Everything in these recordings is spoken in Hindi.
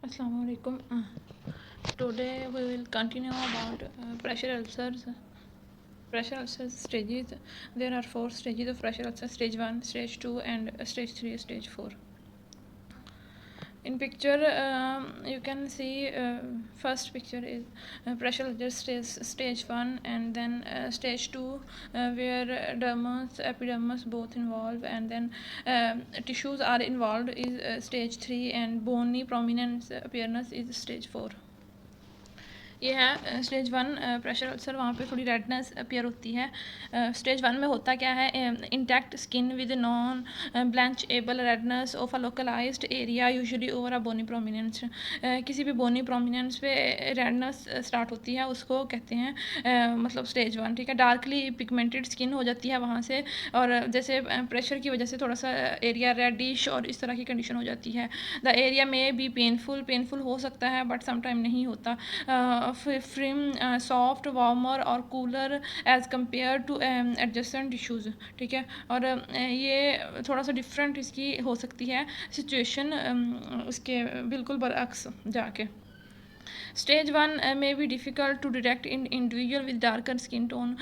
Assalamu alaikum. Today we will continue about pressure ulcers. Pressure ulcers stages. There are 4 stages of pressure ulcers: stage 1, stage 2, and stage 3, stage 4. In picture, you can see first picture is pressure ulcer stage 1, and then stage 2, where dermis, epidermis both involve, and then tissues are involved is stage 3, and bony prominence appearance is stage 4. ये है स्टेज 1 प्रेशर अल्सर। वहाँ पे थोड़ी रेडनेस अपीयर होती है। स्टेज 1 में होता क्या है, intact skin with non blanchable redness of a localised area usually over a bony prominence. किसी भी बोनी प्रोमिनेंस पे रेडनेस स्टार्ट होती है, उसको कहते हैं मतलब स्टेज 1, ठीक है। डार्कली पिगमेंटेड स्किन हो जाती है वहाँ से, और जैसे प्रेशर की वजह से थोड़ा सा एरिया रेडिश और इस तरह की कंडीशन हो जाती है। द एरिया में भी पेनफुल हो सकता है, बट समटाइम नहीं होता। फ्रिम सॉफ्ट वार्मर और cooler as compare to adjacent tissues, ठीक है। और ये थोड़ा सा डिफरेंट इसकी हो सकती है सिचुएशन उसके बिल्कुल बरअक्स जाके। Stage 1 may be difficult to detect in individual with darker skin tone.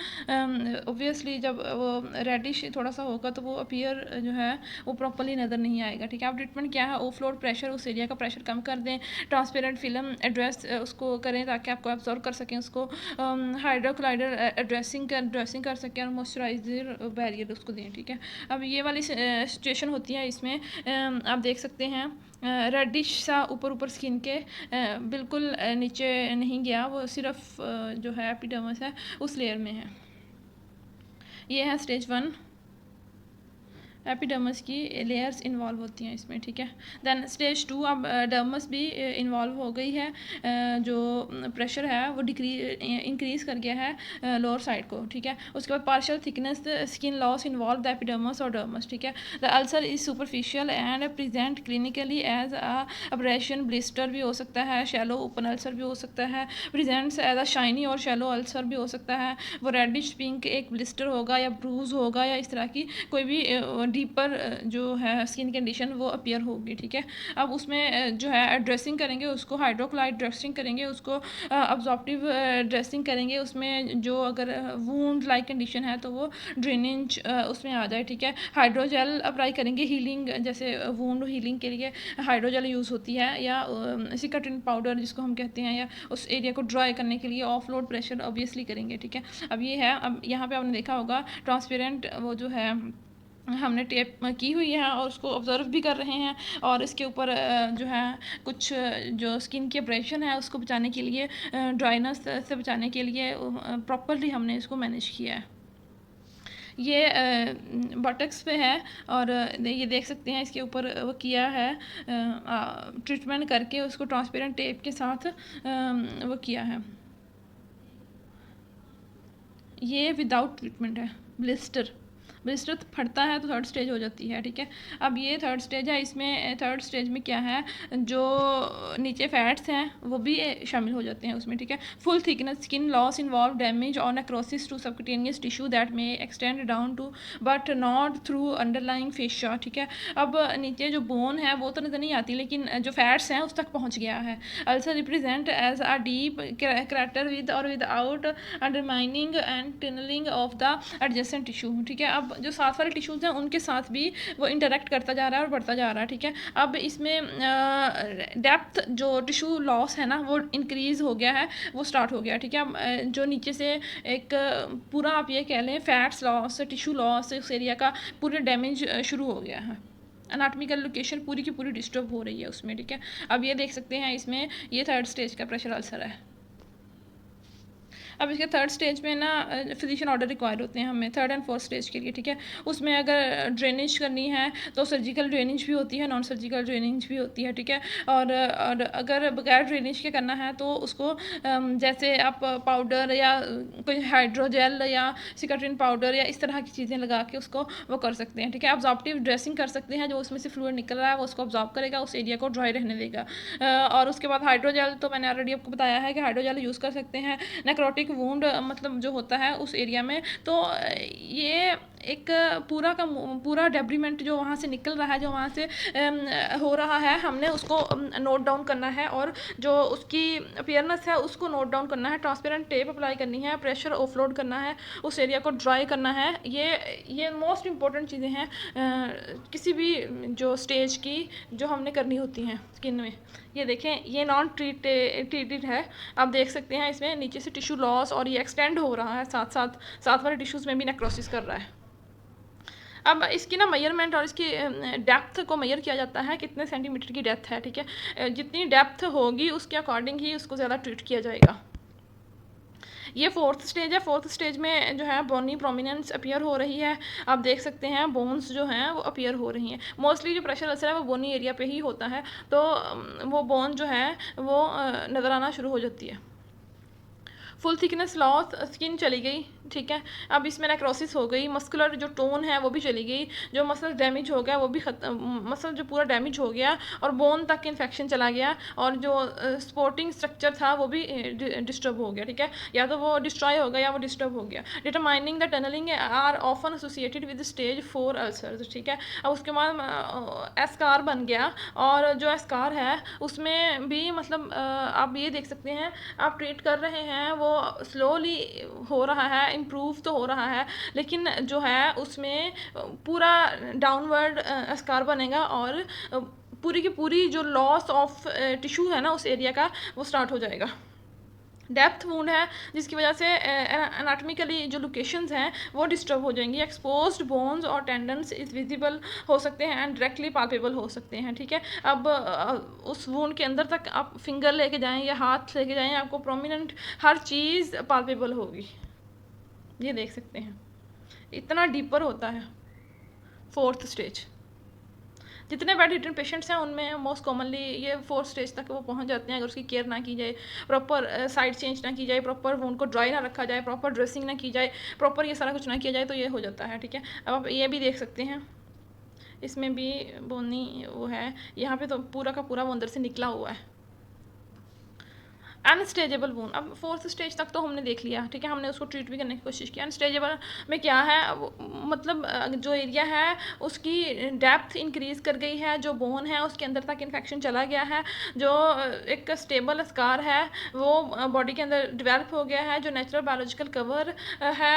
Obviously जब वो रेडिश थोड़ा सा होगा तो वो अपीयर जो है वो प्रॉपरली नज़र नहीं आएगा, ठीक है। अब ट्रीटमेंट क्या है, ओवरफ्लोड प्रेशर, उस एरिया का प्रेशर कम कर दें, ट्रांसपेरेंट फिल्म एड्रेस उसको करें ताकि आपको एब्जॉर्व कर सकें उसको, हाइड्रोक्लाइडर ड्रेसिंग कर सकें, और मॉइस्चराइजर बैरियर उसको दें, ठीक है। अब ये वाली सिचुएशन होती है, इसमें आप देख सकते हैं रेडिश सा ऊपर स्किन के बिल्कुल नीचे नहीं गया, वो सिर्फ जो है एपिडर्मिस है उस लेयर में है। ये है स्टेज 1। एपिडर्मिस की लेयर्स इन्वॉल्व होती हैं इसमें, ठीक है। देन स्टेज 2, अब डर्मस भी इन्वॉल्व हो गई है, जो प्रेशर है वो इंक्रीज़ कर गया है लोअर साइड को, ठीक है। उसके बाद partial thickness skin loss involve the epidermis और डर्मस, ठीक है। The ulcer is superficial and present clinically as abrasion, blister भी हो सकता है, शैलो ओपन अल्सर भी हो सकता है, प्रेजेंट्स एज अ शाइनी और शैलो अल्सर भी हो सकता है। वो रेडिश पिंक एक ब्लिस्टर होगा या ब्रूज होगा या इस तरह की कोई भी डीपर जो है स्किन कंडीशन वो अपीयर होगी, ठीक है। अब उसमें जो है ड्रेसिंग करेंगे, उसको हाइड्रोक्लाइड ड्रेसिंग करेंगे, उसको अब्जॉर्प्टिव ड्रेसिंग करेंगे। उसमें जो अगर वूंड लाइक कंडीशन है तो वो ड्रेनेज उसमें आ जाए, ठीक है। हाइड्रोजेल अप्लाई करेंगे हीलिंग, जैसे वूंड हीलिंग के लिए हाइड्रोजेल यूज़ होती है, या सिकाटिन पाउडर जिसको हम कहते हैं, या उस एरिया को ड्राई करने के लिए ऑफ लोड प्रेशर ऑब्वियसली करेंगे, ठीक है। अब ये है, अब यहाँ पे आपने देखा होगा ट्रांसपेरेंट वो जो है हमने टेप की हुई है और उसको ऑब्ज़र्व भी कर रहे हैं, और इसके ऊपर जो है कुछ जो स्किन की अब्रेशन है उसको बचाने के लिए, ड्राइनेस से बचाने के लिए प्रॉपरली हमने इसको मैनेज किया है। ये बटक्स पे है, और ये देख सकते हैं इसके ऊपर वो किया है ट्रीटमेंट करके, उसको ट्रांसपेरेंट टेप के साथ वो किया है। ये विदाउट ट्रीटमेंट है। ब्लिस्टर फटता है तो थर्ड स्टेज हो जाती है, ठीक है। अब ये थर्ड स्टेज है, इसमें थर्ड स्टेज में क्या है, जो नीचे फैट्स हैं वो भी शामिल हो जाते हैं उसमें, ठीक है। Full thickness skin loss involve damage और necrosis to subcutaneous tissue that may extend down to but not through underlying fascia, ठीक है। अब नीचे जो बोन है वो तो नज़र नहीं आती, लेकिन जो फैट्स हैं उस तक पहुँच गया है। Ulcer represent as a deep crater with और without undermining and tunneling of the adjacent tissue, ठीक है। अब जो साथ वाले टिश्यूज़ हैं उनके साथ भी वो इंटरेक्ट करता जा रहा है और बढ़ता जा रहा है, ठीक है। अब इसमें डेप्थ जो टिश्यू लॉस है ना वो इंक्रीज़ हो गया है, वो स्टार्ट हो गया, ठीक है। जो नीचे से एक पूरा आप ये कह लें फैट्स लॉस, टिश्यू लॉस, उस एरिया का पूरे डैमेज शुरू हो गया है। एनाटॉमिकल लोकेशन पूरी की पूरी डिस्टर्ब हो रही है उसमें, ठीक है। अब ये देख सकते हैं इसमें ये थर्ड स्टेज का प्रेशर अल्सर है। अब इसके थर्ड स्टेज में ना फिजिशियन ऑर्डर रिक्वायर होते हैं हमें थर्ड एंड फोर्थ स्टेज के लिए, ठीक है। उसमें अगर ड्रेनेज करनी है तो सर्जिकल ड्रेनेज भी होती है, नॉन सर्जिकल ड्रेनेज भी होती है, ठीक है। और अगर बगैर ड्रेनेज के करना है तो उसको जैसे आप पाउडर या कोई हाइड्रोजेल या सिकाट्रिन पाउडर या इस तरह की चीज़ें लगा के उसको वो कर सकते हैं, ठीक है। अब्जॉर्प्टिव ड्रेसिंग कर सकते हैं, जो उसमें से फ्लूइड निकल रहा है वो उसको अब्जॉर्ब करेगा, उस एरिया को ड्राई रहने देगा। और उसके बाद हाइड्रोजेल तो मैंने ऑलरेडी आपको बताया है कि हाइड्रोजेल यूज़ कर सकते हैं। नेक्रोटिक वूंड मतलब जो होता है उस एरिया में, तो ये एक पूरा डेब्रीमेंट जो वहाँ से निकल रहा है, जो वहाँ से हो रहा है, हमने उसको नोट डाउन करना है, और जो उसकी अपीयरेंस है उसको नोट डाउन करना है। ट्रांसपेरेंट टेप अप्लाई करनी है, प्रेशर ऑफलोड करना है, उस एरिया को ड्राई करना है। ये मोस्ट इम्पॉर्टेंट चीज़ें हैं किसी भी जो स्टेज की जो हमने करनी होती हैं स्किन में। ये देखें, ये नॉन ट्रीटेड है, आप देख सकते हैं इसमें नीचे से टिश्यू लॉस, और ये एक्सटेंड हो रहा है, साथ वाले टिश्यूज़ में भी नेक्रोसिस कर रहा है। अब इसकी ना मेजरमेंट और इसकी डेप्थ को मेजर किया जाता है, कितने सेंटीमीटर की डेप्थ है, ठीक है। जितनी डेप्थ होगी उसके अकॉर्डिंग ही उसको ज़्यादा ट्रीट किया जाएगा। ये 4th स्टेज है। 4th स्टेज में जो है बोनी प्रोमिनेंस अपीयर हो रही है, आप देख सकते हैं बोन्स जो हैं वो अपीयर हो रही हैं। मोस्टली जो प्रेशर अल्सर है वो बोनी एरिया पे ही होता है, तो वो बोन जो है वो नज़र आना शुरू हो जाती है। फुल थिकनेस लॉस, स्किन चली गई, ठीक है। अब इसमें नेक्रोसिस हो गई, मस्कुलर जो टोन है वो भी चली गई, जो मसल डैमेज हो गया वो भी मसल जो पूरा डैमेज हो गया, और बोन तक इन्फेक्शन चला गया, और जो सपोर्टिंग स्ट्रक्चर था वो भी डिस्टर्ब हो गया, ठीक है। या तो वो डिस्ट्रॉय हो गया या वो डिस्टर्ब हो गया। Determining the tunneling are often associated with stage 4 ulcers, ठीक है। अब उसके बाद एस्कार बन गया, और जो एस्कार है उसमें भी मतलब आप ये देख सकते हैं, आप ट्रीट कर रहे हैं, वो स्लोली हो रहा है, इम्प्रूव तो हो रहा है, लेकिन जो है उसमें पूरा डाउनवर्ड स्कार बनेगा, और पूरी की पूरी जो लॉस ऑफ टिश्यू है ना उस एरिया का, वो स्टार्ट हो जाएगा। डेप्थ वुंड है, जिसकी वजह से एनाटॉमिकली जो लोकेशंस हैं वो डिस्टर्ब हो जाएंगी। एक्सपोज्ड बोन्स और टेंडन्स इज विजिबल हो सकते हैं एंड डायरेक्टली पाल्पेबल हो सकते हैं, ठीक है। अब उस वुंड के अंदर तक आप फिंगर लेके जाएं या हाथ लेके जाएं, आपको प्रोमिनेंट हर चीज़ पाल्पेबल होगी। ये देख सकते हैं, इतना डीपर होता है 4th स्टेज। जितने बेड रिटर्न पेशेंट्स हैं उनमें मोस्ट कॉमनली ये 4th स्टेज तक वो पहुंच जाते हैं, अगर उसकी केयर ना की जाए, प्रॉपर साइड चेंज ना की जाए, प्रॉपर वुंड को ड्राई ना रखा जाए, प्रॉपर ड्रेसिंग ना की जाए, प्रॉपर ये सारा कुछ ना किया जाए, तो ये हो जाता है, ठीक है। अब आप ये भी देख सकते हैं, इसमें भी बोनी वो है, यहाँ पे तो पूरा का पूरा वो अंदर से निकला हुआ है। अनस्टेजेबल वून, अब 4th स्टेज तक तो हमने देख लिया, ठीक है, हमने उसको ट्रीट भी करने की कोशिश की। अनस्टेजेबल में क्या है, मतलब जो एरिया है उसकी डेप्थ इंक्रीज कर गई है, जो बोन है उसके अंदर तक इन्फेक्शन चला गया है, जो एक स्टेबल स्कार है वो बॉडी के अंदर डेवलप हो गया है, जो नेचुरल बायोलॉजिकल कवर है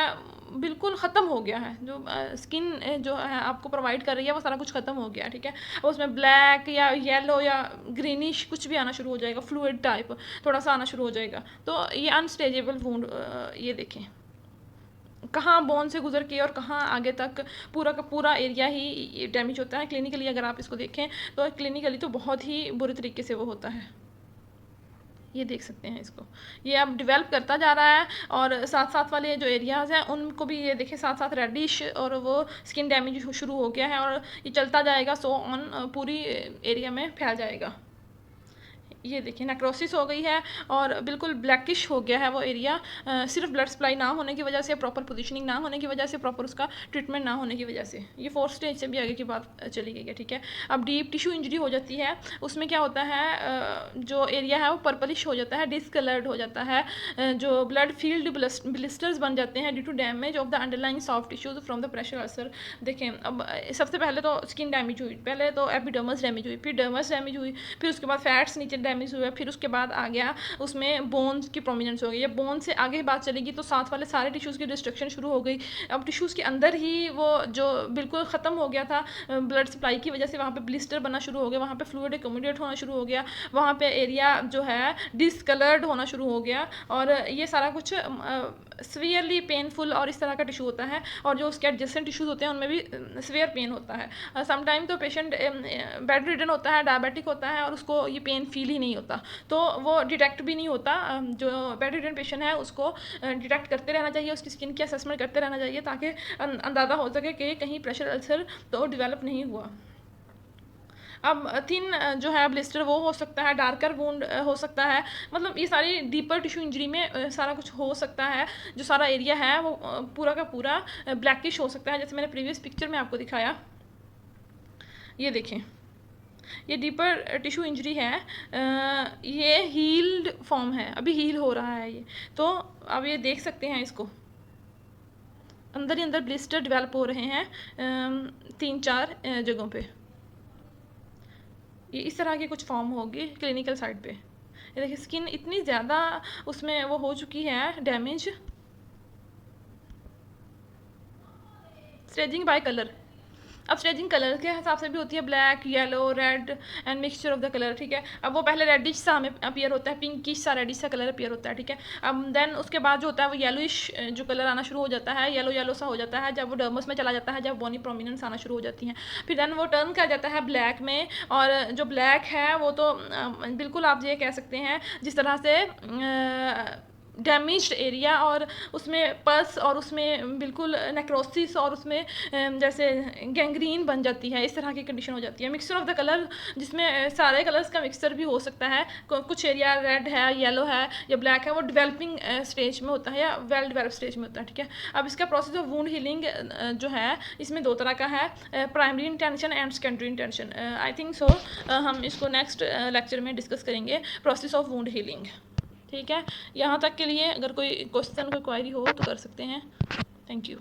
बिल्कुल ख़त्म हो गया है, जो स्किन जो है आपको प्रोवाइड कर रही है वो सारा कुछ ख़त्म हो गया, ठीक है। उसमें ब्लैक या येलो या ग्रीनिश कुछ भी आना शुरू हो जाएगा, फ्लूइड टाइप थोड़ा सा आना शुरू हो जाएगा, तो ये अनस्टेजेबल वुंड। ये देखें कहाँ बोन से गुजर के और कहाँ आगे तक पूरा का पूरा एरिया ही डैमेज होता है। क्लिनिकली अगर आप इसको देखें तो क्लिनिकली तो बहुत ही बुरे तरीके से वो होता है। ये देख सकते हैं इसको, ये अब डेवलप करता जा रहा है, और साथ साथ वाले जो एरियाज़ हैं उनको भी ये देखें साथ साथ रेडिश और वो स्किन डैमेज शुरू हो गया है, और ये चलता जाएगा, सो ऑन पूरी एरिया में फैल जाएगा। ये देखिए नेक्रोसिस हो गई है और बिल्कुल ब्लैकिश हो गया है वो एरिया, सिर्फ ब्लड सप्लाई ना होने की वजह से, प्रॉपर पोजीशनिंग ना होने की वजह से, प्रॉपर उसका ट्रीटमेंट ना होने की वजह से। ये 4th स्टेज से भी आगे की बात चली गई है, ठीक है। अब डीप टिश्यू इंजरी हो जाती है, उसमें क्या होता है, जो एरिया है वो पर्पलिश हो जाता है, डिसकलर्ड हो जाता है, जो ब्लड फील्ड ब्लिस्टर्स बन जाते हैं due to damage of the underlying soft tissues from the pressure ulcer. देखें अब सबसे पहले तो स्किन डैमेज हुई, पहले तो एपिडर्मस डैमेज हुई, फिर डर्मस डैमेज हुई, फिर उसके बाद फैट्स नीचे डैमेज हुए, फिर उसके बाद आ गया उसमें बोन्स की प्रोमिनेंस हो गई। जब बोन से आगे बात चलेगी तो साथ वाले सारे टिश्यूज़ की डिस्ट्रक्शन शुरू हो गई। अब टिश्यूज़ के अंदर ही वो जो बिल्कुल ख़त्म हो गया था ब्लड सप्लाई की वजह से, वहाँ पे ब्लिस्टर बनना शुरू हो गया, वहाँ पे फ्लूइड एक्यूमुलेट होना शुरू हो गया, वहाँ पे एरिया जो है डिसकलर्ड होना शुरू हो गया, और ये सारा कुछ सीवियरली पेनफुल और इस तरह का टिश्यू होता है। और जो उसके एडजेसेंट टिश्यूज़ होते हैं उनमें भी सीवियर पेन होता है। समटाइम तो पेशेंट बेड रिडन होता है, डायबिटिक होता है, और उसको ये पेन फील ही नहीं होता, तो वो डिटेक्ट भी नहीं होता। जो बेड रिडन पेशेंट है उसको डिटेक्ट करते रहना चाहिए, उसकी स्किन की असेसमेंट करते रहना चाहिए, ताकि अंदाज़ा हो सके कि कहीं प्रेशर अल्सर तो डेवलप नहीं हुआ। अब थिन जो है ब्लिस्टर वो हो सकता है, डार्कर वुंड हो सकता है, मतलब ये सारी डीपर टिश्यू इंजरी में सारा कुछ हो सकता है। जो सारा एरिया है वो पूरा का पूरा ब्लैकिश हो सकता है, जैसे मैंने प्रीवियस पिक्चर में आपको दिखाया। ये देखें, ये डीपर टिश्यू इंजरी है, ये हील्ड फॉर्म है, अभी हील हो रहा है ये, तो अब ये देख सकते हैं इसको, अंदर ही अंदर ब्लिस्टर डेवलप हो रहे हैं 3-4 जगहों पे। ये इस तरह की कुछ फॉर्म होगी क्लिनिकल साइड पे। ये देखिए स्किन इतनी ज़्यादा उसमें वो हो चुकी है डैमेज। स्टेजिंग बाय कलर, अब स्टेजिंग कलर के हिसाब से भी होती है, black, yellow, red and mixture of the colour, ठीक है। अब वो पहले रेडिश सा हमें अपीयर होता है, पिंकिश सा रेडिश सा कलर अपीयर होता है, ठीक है। अब देन उसके बाद जो होता है वो येलोइश जो कलर आना शुरू हो जाता है, येलो येलो सा हो जाता है जब वो डर्मस में चला जाता है, जब बोनी प्रोमिनेंस आना शुरू हो जाती हैं। फिर देन वो टर्न कर जाता है ब्लैक में, और जो ब्लैक है वो तो बिल्कुल आप ये कह सकते हैं जिस तरह से डैमेज्ड एरिया, और उसमें पस, और उसमें बिल्कुल नेक्रोसिस, और उसमें जैसे गैंग्रीन बन जाती है, इस तरह की कंडीशन हो जाती है। मिक्सचर ऑफ द कलर, जिसमें सारे कलर्स का मिक्सचर भी हो सकता है, कुछ एरिया रेड है, येलो है या ब्लैक है, वो डेवलपिंग स्टेज में होता है या वेल डेवलप स्टेज में होता है, ठीक है। अब इसका प्रोसेस ऑफ वुंड हीलिंग जो है इसमें 2 तरह का है, primary intention and secondary intention. I think so हम इसको नेक्स्ट लेक्चर में डिस्कस करेंगे, प्रोसेस ऑफ वुंड हीलिंग, ठीक है। यहाँ तक के लिए अगर कोई क्वेश्चन, कोई क्वायरी हो तो कर सकते हैं। Thank you.